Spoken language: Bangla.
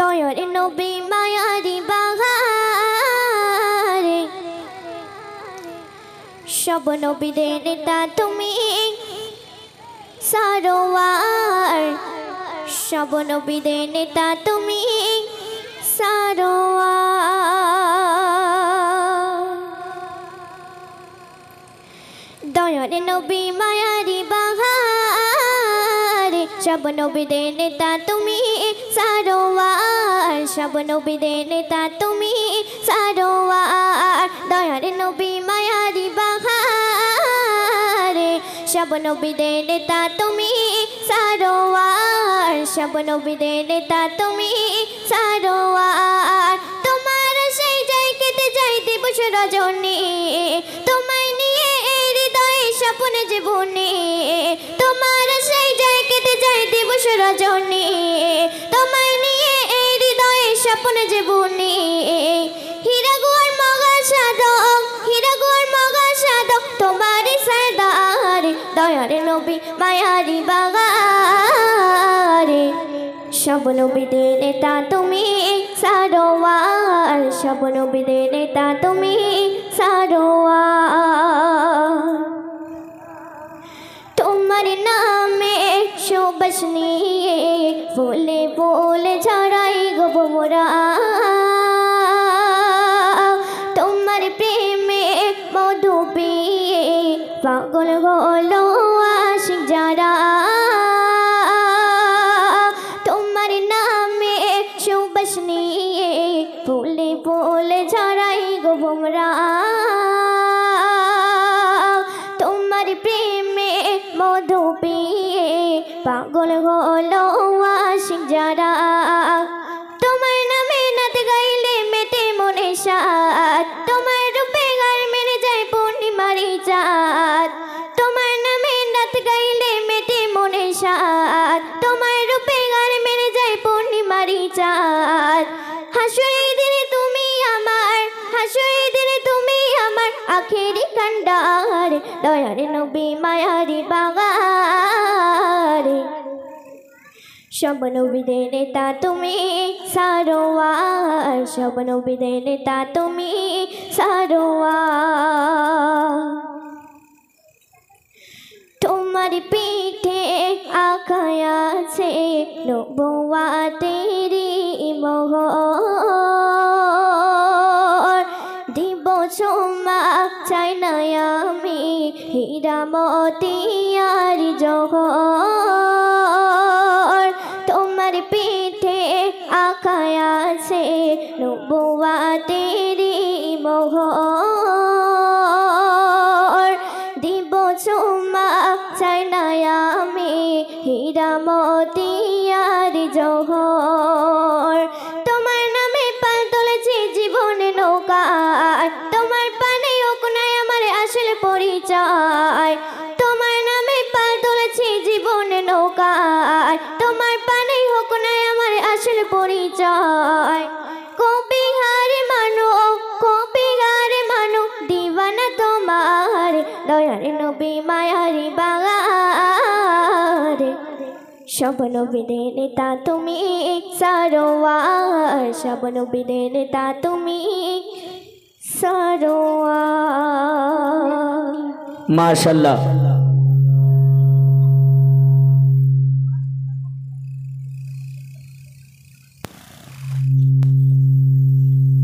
দয়ার নবী মায়ারি বাহারে সব নবীদের নেতা তুমি সারোয়ার সব নবীদের নেতা তুমি সারোয়ার দয়ার নবী মায়ারি বাহারে সব নবীদের নেতা তুমি সারোয়ার সব নবীদের নেতা তুমি সারোয়ার দয়ার নবী মায়ারি বাহারে সব নবীদের নেতা তুমি সারোয়ার সব নবীদের নেতা তুমি সারোয়ার তোমার সেই জায়গাতে যাই দিবস রজনী তোমায় নিয়ে হৃদয়ে স্বপ্ন জীবনে তোমার সেই জায়গাতে যাই দিবস রজনী তোমায় নিয়ে হৃদয়ে স্বপ্ন জীবনে হীরাগুয়ার মগা সাধক হীরাগুয়ার মগা সাধক তোমার সরদার দয়ার নবী মায়ারি বাগারে সব নবীদের নেতা তুমি সারোয়ার সব নবীদের নেতা তুমি সারোয়ার তোমার নামে সুবাস নিয়ে ফুলে ফুলে ছড়াই গো মোরা তোমার প্রেমে মধু পিয়ে পাগল হলো আশিক যারা তোমার নামে সুবাস নিয়ে ফুলে ফুলে ছড়াই গো মোরা তোমার প্রেমে মধু পিয়ে পাগল হলো আশিক যারা তোমার নামে নাত গাইলে মেটে মনে সাত তোমার রূপে গাল মেরে যায় পূর্ণিমারি চাঁদ তোমার নামে নাত গাইলে মেটে মনে সাত তোমার রূপে গাল মেরে যায় পূর্ণিমারি চাঁদ হাসরে দিনে তুমি আমার হাসরে দিনে তুমি আমার আখেরি কান্ডার দয়ার নবী মায়ারি বাগারে সব নবীদের নেতা তুমি সারোয়ার সব নবীদের নেতা তুমি সারোয়ার তোমার পিঠে আঁকায় আছে নবুয়াতেরি মোহর দিব সোমা চাই না আমি হীরা মতি আর জহর তোমার পিঠে আঁকায় আছে নবুয়াতেরি মোহর দিব সোমা চাই না আমি হীরা মতি আর জহর তোমার নামে পাল তুলেছি জীবনে নৌকায় তোমার পানে ওকনায় আমার আসলে পরিচয় তোমার নামে পাল তুলেছি জীবনে নৌকায় তোমার পানে ওকনায় আমার আসলে পরিচয় কবিহারে মানো দিবানা তোমার দয়ার নবী মায়ারি বাগারে সব নবীদের নেতা তুমি সারোয়ার সব নবীদের নেতা তুমি সারোয়ার মাশাআল্লাহ।